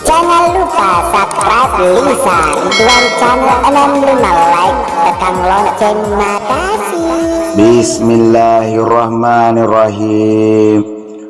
Jangan lupa subscribe Lisa Ridwan Channel 65, like tekan lonceng. Makasih. Bismillahirrahmanirrahim.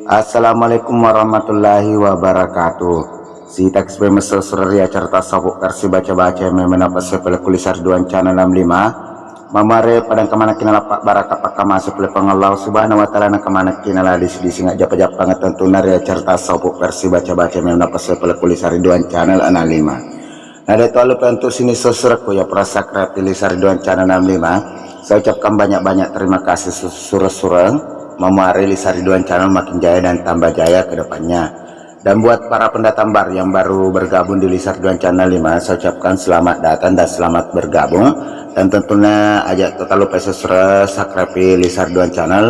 Assalamualaikum warahmatullahi wabarakatuh. Si teks mesra surya cerita sabuk versi baca-baca memenapa sepele kulisar Ridwan Channel 65. Mamare padang kemana kina lapak baraka pakka masuk le pengalau subhanahu wa ta'ala na kemana kina la di singak japa-japa banget tentu ya cerita sabuk versi baca-baca memenapa sepele kulisar Ridwan Channel 65. Nah dari itu untuk sini sesuruhku ya perasa kreatif Ridwan Channel 65. Saya ucapkan banyak-banyak terima kasih surah-surah memari Ridwan Channel makin jaya dan tambah jaya ke depannya. Dan buat para pendatang baru yang baru bergabung di Ridwan Channel 5, saya ucapkan selamat datang dan selamat bergabung. Dan tentunya ajak total lupa subscribe Ridwan Channel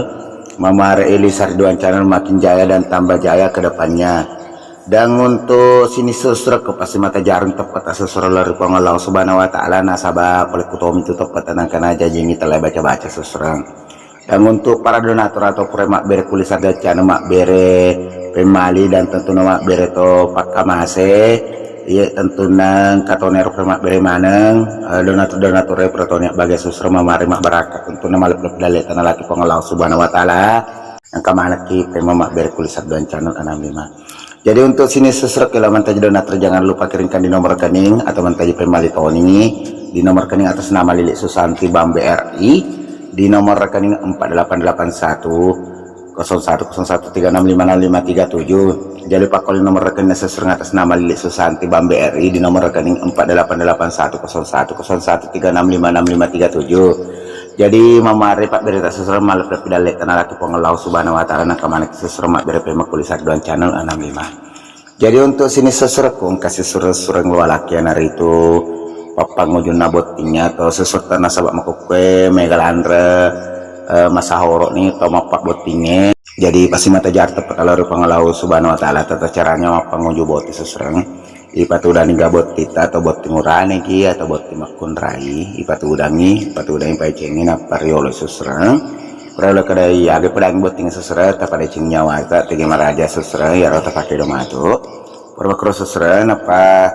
memari Ridwan Channel makin jaya dan tambah jaya ke depannya. Dan untuk sini sesuatu ke pasti mata jarum tepat sesuatu dari pengalau subhanahu wa ta'ala nasabah oleh kutom itu tepat tenangkan aja jingi telah baca-baca sesuatu. Dan untuk para donatur atau premak bere kulisar dan channel mak bere pemali dan tentunya mak bere to pakka mase iya tentunya katoner premak bere maneng donatur protonya bagai sesuatu memari mak barakat tentunya malip dalil tanah laki pengalau subhanahu wa ta'ala yang kemana ki premak bere kulisar dan channel 65. Jadi untuk sini sesuatu kalau mantaji donatur jangan lupa kirimkan di nomor rekening atau mantaji pemali Tony di nomor rekening atas nama Lilik Susanti Bank BRI di nomor rekening 4881 0101365657. Jangan lupa kalau nomor rekening sesuai atas nama Lilik Susanti Bank BRI di nomor rekening 48810101365657. Jadi memari Pak berita sesuai malah pidalek tanah laki pengelau subhanahu wa ta'ala kemana sesuai mak berita kulisar Ridwan Channel 65. Jadi untuk sini sesuai kong kasih surah-surah ngelwalaki hari itu papa ngujun nabotinya atau sesuatu nasabak makukwe megalandra masa horok nih atau mapak botingnya. Jadi pasti mata jar tepat kalau pengelau subhanahu wa ta'ala tata caranya mapak nguju boti seserang ipatu udah nih bot kita atau bot timurane ki atau bot timakun rai ipatu udangi pai cengin apa riolo seserang kalau kedai age pedang bot tinggal seserang tak pada cing nyawa tak tiga maraja seserang ya rata pakai domatu perwakro seserang apa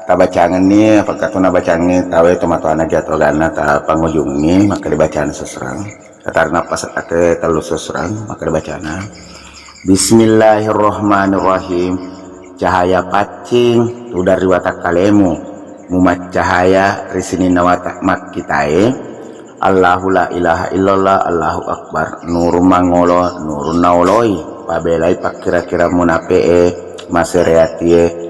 tabacangan nih apakah tuh nabacangan tahu tomato anak jatuh gana tak pangujung nih maka dibacaan seserang karena pas pakai telur seserang maka dibacaan. Bismillahirrahmanirrahim. Cahaya pacing tu dari watak kalemu mumat cahaya risini nawatak mak kitae Allahu la ilaha illallah Allahu akbar nuru mangolo nuru nauloi pabelai pak kira-kira munapee masereatie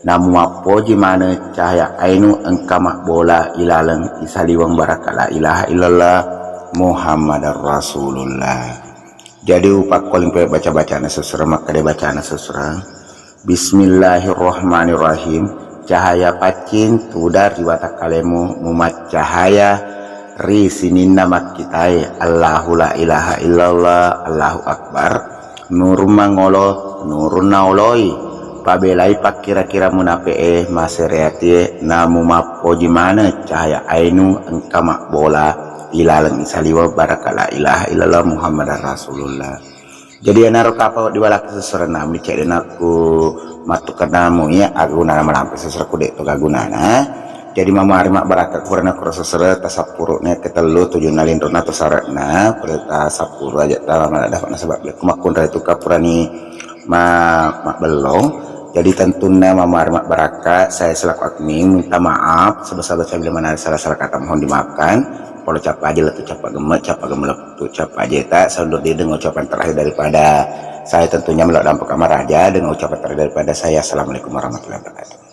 namu apo jimane cahaya ainu engkamak bola ilaleng isaliwang barakala ilaha illallah Muhammadar Rasulullah. Jadi upak koling pe baca-bacaan sesurah maka dia bacaan sesurah. Bismillahirrahmanirrahim. Cahaya pacin tudar di watak kalemu mumat cahaya risinin nama kita Allahu la ilaha illallah Allahu akbar nur mangolo nur nauloi pabelai pak kira-kira munapee masereati namu mapo jimana cahaya ainu engkamak bola ilaleng isaliwa barakala ilaha illallah Muhammadar Rasulullah. Jadi anak kapau diwalak sesuatu nami cek aku matuk kenamu ya aguna melampai sesuatu dek tu gagunana. Jadi mama hari mak barakat kurana kurasa sesuatu tasapuruknya ketelu tujuh nalin rona tu saratna pereta sapuru aja tahu mana dapat nasabab ya kumakun itu kapurani mak belong. Jadi tentunya mama hari mak barakat saya selaku admin minta maaf sebesar-besar bila mana salah-salah kata mohon dimaafkan. Kalau cap aja lah tuh cap gemelep tuh cap aja tak saudara dia dengan ucapan terakhir daripada saya tentunya melok dampak kamar aja dengan ucapan terakhir daripada saya. Assalamualaikum warahmatullahi wabarakatuh.